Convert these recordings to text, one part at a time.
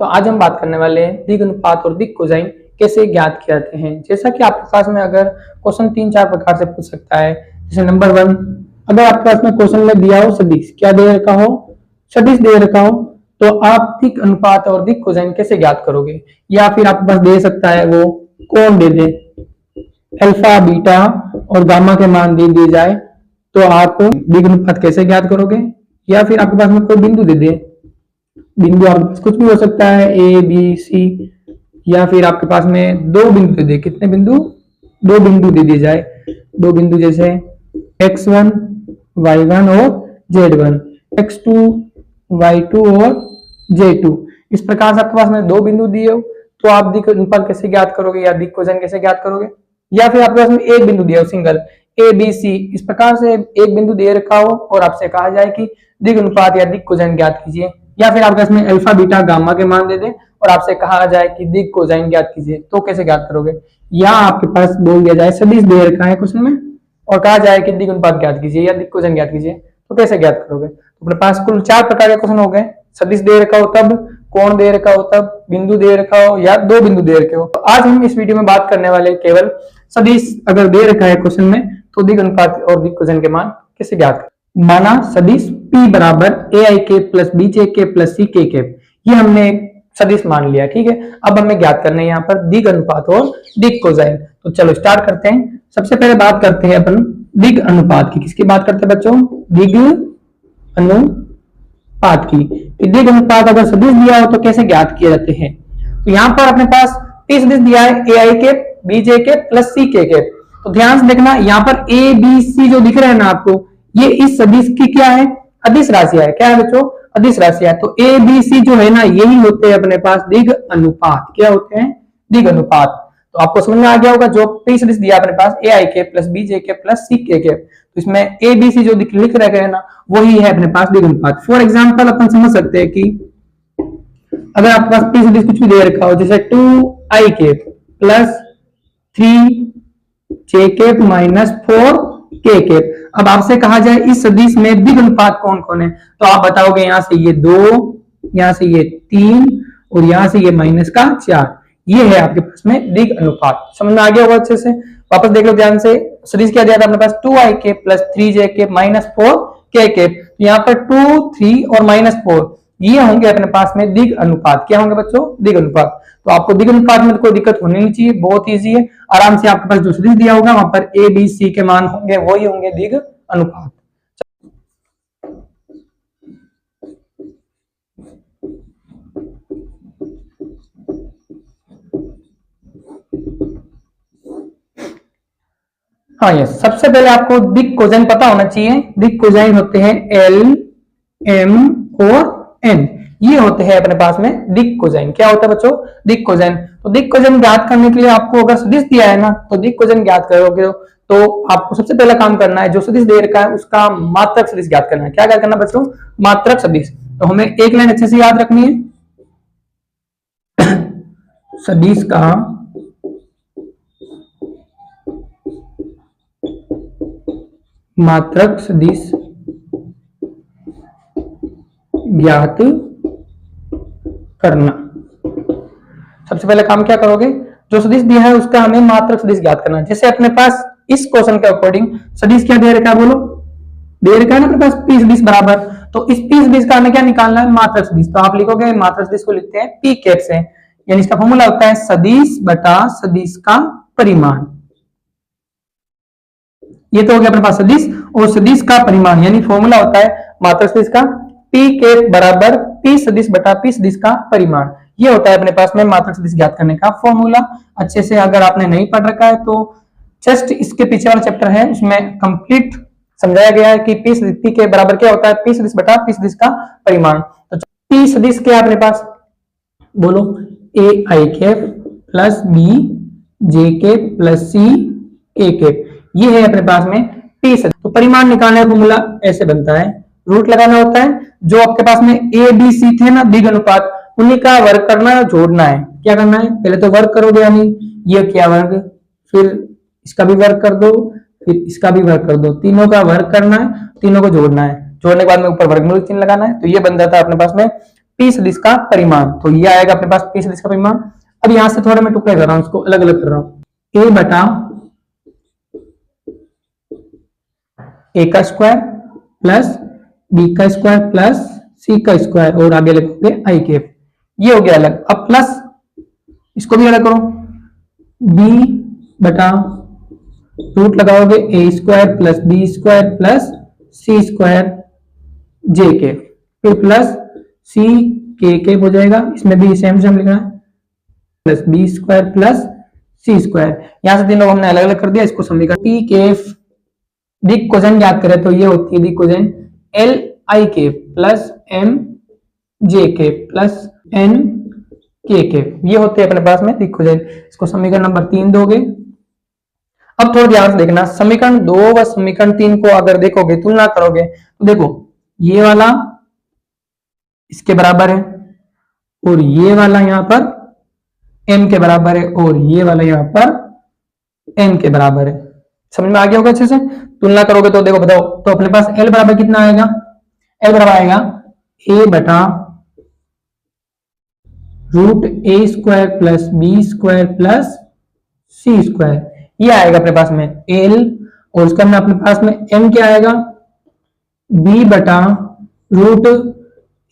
तो आज हम बात करने वाले हैं दिग अनुपात और दिग कोसाइन कैसे ज्ञात किए जाते हैं। जैसा कि आपके पास में अगर क्वेश्चन 3-4 प्रकार से पूछ सकता है। जैसे नंबर 1, अगर आपके पास में क्वेश्चन में दिया हो सदिश, क्या दे रखा हो, सदिश दे रखा हो, तो आप दिग अनुपात और दिग कोसाइन कैसे ज्ञात करोगे। या फिर आपके पास दे सकता है वो कोण दे दे, अल्फा बीटा और गामा के मान दे दिए जाए, तो आप दिग अनुपात कैसे ज्ञात करोगे। या फिर आपके पास में कोई बिंदु दे दे, बिंदु आपके पास कुछ भी हो सकता है, ए बी सी, या फिर आपके पास में दो बिंदु दे दे, कितने बिंदु, दो बिंदु दे दिए जाए, दो बिंदु जैसे x1 y1 और z1, x2 y2 और z2। इस प्रकार से आपके पास में दो बिंदु दिए हो, तो आप दिग अनुपात कैसे ज्ञात करोगे या दिग कोसाइन कैसे ज्ञात करोगे। या फिर आपके पास में एक बिंदु दिया हो, सिंगल ए बी सी, इस प्रकार से एक बिंदु दे रखा हो और आपसे कहा जाए कि दिग अनुपात या दिग कोसाइन ज्ञात कीजिए। या फिर आपके पास में अल्फा बीटा गामा के मान दे दे और आपसे कहा जाए कि दिग कोसाइन ज्ञात कीजिए, तो कैसे ज्ञात करोगे। या आपके पास बोल दिया जाए सदिश दे रखा है क्वेश्चन में और कहा जाए कि दिग अनुपात ज्ञात कीजिए या दिग कोसाइन ज्ञात कीजिए, तो कैसे ज्ञात करोगे। तो अपने पास कुल 4 प्रकार के क्वेश्चन हो गए। सदिश दे रखा हो तब, कोण दे रखा हो तब, बिंदु दे रखा हो या दो बिंदु दे रखे हो। तो आज हम इस वीडियो में बात करने वाले केवल सदिश अगर दे रखा है क्वेश्चन में, तो दिग अनुपात और दिग कोसाइन के मान कैसे ज्ञात करें। माना सदिश P बराबर AI plus BJ plus CK, ये हमने सदिश मान लिया, ठीक है। अब हमें ज्ञात करना है यहाँ पर दिग अनुपात और दिग कोसाइन। तो चलो स्टार्ट करते हैं। सबसे पहले बात करते हैं अपन दिग अनुपात की। किसकी बात करते हैं बच्चों, दिग अनुपात की। दिग अनुपात अगर सदिश दिया हो तो कैसे ज्ञात किए जाते हैं। तो यहाँ पर अपने पास P सदिश दिया है AI BJ प्लस CK। तो ध्यान से देखना, यहाँ पर A B C जो दिख रहे हैं ना आपको, ये इस सदिश की क्या है, अदिश राशियां है। क्या है बच्चों, अदिश राशियां। तो A B C जो है ना, यही होते हैं अपने पास दिग अनुपात। क्या होते हैं, दिग अनुपात। तो आपको समझ में आ गया होगा, जो P सदिश दिया अपने पास AI plus BJ plus CK, तो इसमें A B C जो लिख रखे हैं ना, वही है अपने पास दिग अनुपात। फॉर एग्जाम्पल अपन समझ सकते हैं कि अगर आपके पास P सदिश कुछ भी दे रखा हो, जैसे 2I plus 3J minus 4K। अब आपसे कहा जाए इस सदिश में दिग अनुपात कौन कौन है, तो आप बताओगे यहाँ से ये 2, यहाँ से ये 3 और यहाँ से ये माइनस का 4, ये है आपके पास में दिग अनुपात। समझ में आ गया होगा अच्छे से। वापस देख लो ध्यान से, सदिश क्या दिया था अपने पास, 2I plus 3J minus 4K। तो यहाँ पर 2, 3 और माइनस 4, ये होंगे अपने पास में दिग अनुपात। क्या होंगे बच्चों, दिग अनुपात। तो आपको दिग अनुपात में कोई दिक्कत होनी नहीं चाहिए, बहुत इजी है। आराम से आपके पास जो सदिश दिया होगा वहां पर A B C के मान होंगे, वही होंगे दिग अनुपात। हाँ, ये सबसे पहले आपको दिग कोसाइन पता होना चाहिए। दिग कोसाइन होते हैं L M और N, ये होते हैं अपने पास में दिग कोसाइन। क्या होता है बच्चों, दिग कोसाइन। तो दिग कोसाइन ज्ञात करने के लिए आपको अगर सदिश दिया है ना, तो दिग कोसाइन ज्ञात करोगे तो आपको सबसे पहला काम करना है, जो सदिश दे रखा है उसका मात्रक सदिश ज्ञात करना है। क्या ज्ञात करना है बच्चों, मात्रक सदिश। तो हमें एक लाइन अच्छे से याद रखनी है, सदिश का मात्रक सदिश ज्ञात करना। सबसे पहले काम क्या करोगे, जो सदिश दिया है उसका हमें मात्रक सदिश ज्ञात करना है। जैसे अपने पास इस क्वेश्चन के अकॉर्डिंग सदिश क्या दे रखा है, बोलो, दे रखा है ना अपने पास P सदिश बराबर। तो इस P सदिश का हमें क्या निकालना है, मात्रक सदिश। तो आप लिखोगे मात्रक सदिश को लिखते हैं P कैप से, यानी इसका फॉर्मूला होता है सदिश बटा सदिश का परिमाण। ये तो हो गया अपने पास सदिश और सदिश का परिमाण, यानी फॉर्मूला होता है मात्रक सदिश का P कैप बराबर P सदिश बटा P सदिश का परिमाण। ये होता है अपने पास में मात्रक सदिश ज्ञात करने का फॉर्मूला। अच्छे से अगर आपने नहीं पढ़ रखा है तो जस्ट इसके पीछे वाला चैप्टर है, उसमें कंप्लीट समझाया गया है कि P के बराबर क्या होता है, P सदिश बटा P सदिश का परिमाण। तो P सदिश क्या है अपने पास, बोलो, AI plus BJ plus CK, ये है अपने पास में P सदिश। तो परिमाण निकालने का फॉर्मूला ऐसे बनता है, रूट लगाना होता है। जो आपके पास में A B C थे ना दिग अनुपात, उन्हीं का वर्ग करना है, जोड़ना है। क्या करना है, पहले तो वर्ग करोगे, यानी ये क्या वर्ग, फिर इसका भी वर्ग कर दो, फिर इसका भी वर्ग कर दो, तीनों का वर्ग करना है, तीनों को जोड़ना है। जोड़ने के बाद में ऊपर वर्गमूल चिन्ह लगाना है। तो ये बन जाता है अपने पास में p सदिश का परिमाण। तो ये आएगा अपने पास p सदिश का परिमाण। अब यहां से थोड़ा मैं टुकड़े कर रहा हूं, उसको अलग अलग कर रहा हूं। a बटा a का स्क्वायर प्लस b का स्क्वायर प्लस c का स्क्वायर और आगे लिखोगे i कैप। ये हो गया अलग। अब प्लस इसको भी अलग करो, b बटा रूट लगाओगे A square plus B square plus C square जे के, फिर प्लस सी के हो जाएगा, इसमें भी सेम सेम लिखना है, plus B square plus C square. यहां से तीनों हमने अलग अलग कर दिया। इसको समीकरण टी के दिक कोसाइन याद करें तो ये होती है दिक कोसाइन एल आई के प्लस एम जे के प्लस एन के ये होते हैं अपने पास में दिक कोसाइन। इसको समीकरण नंबर 3 दोगे। अब थोड़ा ध्यान से देखना, समीकरण 2 व समीकरण 3 को अगर देखोगे, तुलना करोगे तो देखो ये वाला इसके बराबर है और ये वाला यहां पर m के बराबर है और ये वाला यहां पर n के बराबर है। समझ में आ गया होगा अच्छे से। तुलना करोगे तो देखो बताओ, तो अपने पास l बराबर कितना आएगा, l बराबर आएगा a बटा root A square plus B square plus C square. ये आएगा अपने पास में l और उसका में अपने पास में m क्या आएगा, b बटा root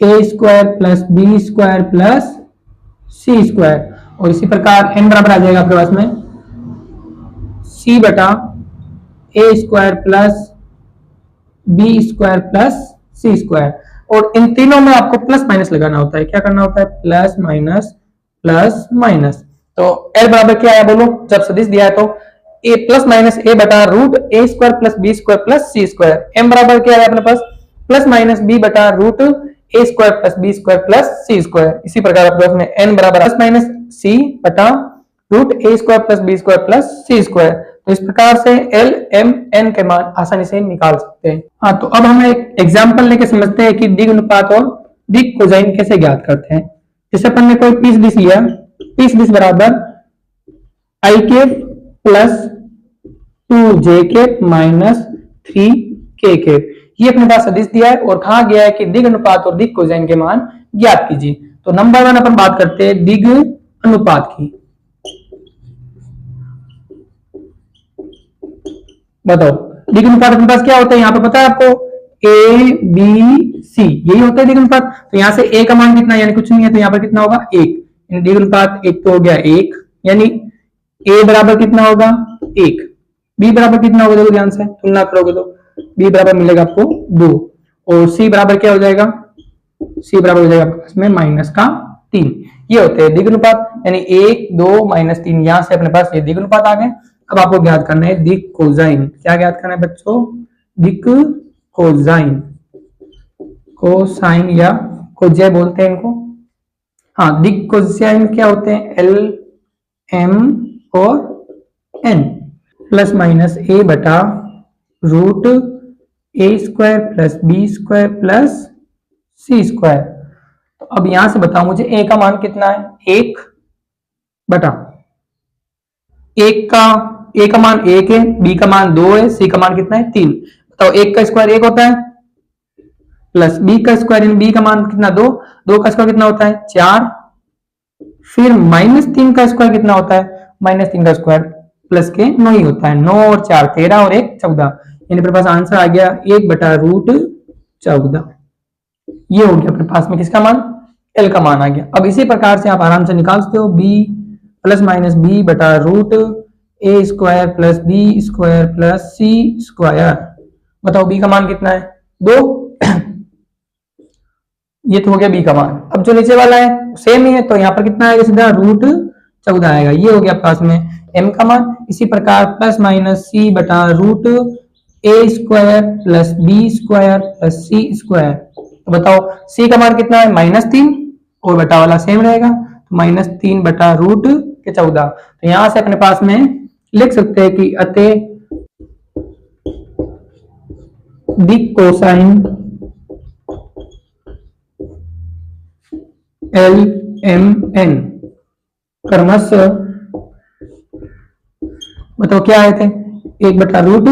A square plus B square plus C square. और इसी प्रकार n बराबर आ जाएगा आपके पास में c बटा A square plus B square plus C square. और इन तीनों में आपको प्लस माइनस लगाना होता है। क्या करना होता है, प्लस माइनस प्लस माइनस। तो l बराबर क्या आया बोलो, जब सदिश दिया है तो a प्लस माइनस a बटा root A square plus B square plus C square. m बराबर क्या है अपने पास, प्लस माइनस b बटा root A square plus B square plus C square. इसी प्रकार अपने पास में n बराबर प्लस माइनस c बटा root A square plus B square plus C square. तो इस प्रकार से l m n के मान आसानी से निकाल सकते हैं। हाँ, तो अब हम एक एग्जांपल लेके समझते हैं कि दिग अनुपात और दिग कोसाइन कैसे ज्ञात करते हैं। जैसे अपन ने कोई p सदिश लिया, p सदिश बराबर i के प्लस 2j के माइनस 3k के, ये अपने पास सदिश दिया है और कहा गया है कि दिग अनुपात और दिग कोसाइन के मान ज्ञात कीजिए। तो नंबर 1 अपन बात करते हैं दिग अनुपात की। बताओ दिग अनुपात अपने पास क्या होता है, यहाँ पे पता है आपको a b c यही होता है दिग अनुपात। तो यहाँ से a का मान कितना है, यानी कुछ नहीं है, तो यहाँ पर कितना होगा 1। दिग अनुपात एक तो हो गया 1, यानी a बराबर कितना होगा 1, b बराबर कितना होगा, देखो ध्यान से तुलना करोगे तो b बराबर मिलेगा आपको 2 और c बराबर क्या हो जाएगा, c बराबर हो जाएगा आपके में माइनस का 3। ये होते हैं दिग अनुपात, यानी 1 2 माइनस 3। यहां से अपने पास ये दिग अनुपात आ गए। अब आपको ज्ञात करना है दिग कोसाइन। क्या ज्ञात करना है बच्चों, दिग कोसाइन, कोसाइन या कोज्या बोलते हैं इनको। हाँ, दिग कोसाइन क्या होते हैं, एल एम और एन। प्लस माइनस ए बटा root A square plus B square plus C square. तो अब यहां से बताओ मुझे a का मान कितना है, 1 बटा a का मान 1 है, b का मान 2 है, c का मान कितना है 3। बताओ 1 का स्क्वायर 1 होता है प्लस b का स्क्वायर, इन b का मान कितना 2, 2 का स्क्वायर कितना होता है 4, फिर माइनस 3 का स्क्वायर कितना होता है, माइनस 3 का स्क्वायर प्लस के 9 ही होता है। 9 और 4 13 और 1 14, यानी अपने पास आंसर आ गया 1 बटा रूट 14। ये हो गया अपने पास में किसका मान, एल का मान आ गया। अब इसी प्रकार से आप आराम से निकाल सकते हो b प्लस माइनस बी बटा root A square plus B square plus C square. बताओ b का मान कितना है 2, ये तो हो गया b का मान। अब जो नीचे वाला है सेम ही है, तो यहाँ पर कितना आएगा सीधा रूट 14 आएगा। ये हो गया पास में m का मान। इसी प्रकार प्लस माइनस सी बटा root A square plus B square plus C square. तो बताओ c का मान कितना है -3 और बटा वाला सेम रहेगा, तो -3 बटा रूट के 14। तो यहां से अपने पास में लिख सकते हैं कि अतः दिग कोसाइन एल एम एन क्रमशः, बताओ क्या आए थे 1 बटा रूट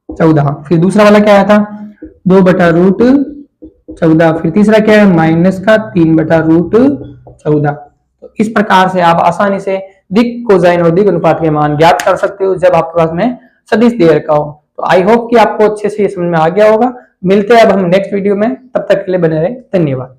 14, फिर दूसरा वाला क्या आया था 2 बटा रूट 14। फिर तीसरा क्या है, माइनस का 3/√14। तो इस प्रकार से आप आसानी से दिक, कोसाइन और दिक अनुपात के मान ज्ञात कर सकते हो जब आपके पास में सदिश दे रखा हो। तो आई होप कि आपको अच्छे से ये समझ में आ गया होगा। मिलते हैं अब हम नेक्स्ट वीडियो में, तब तक के लिए बने रहें, धन्यवाद।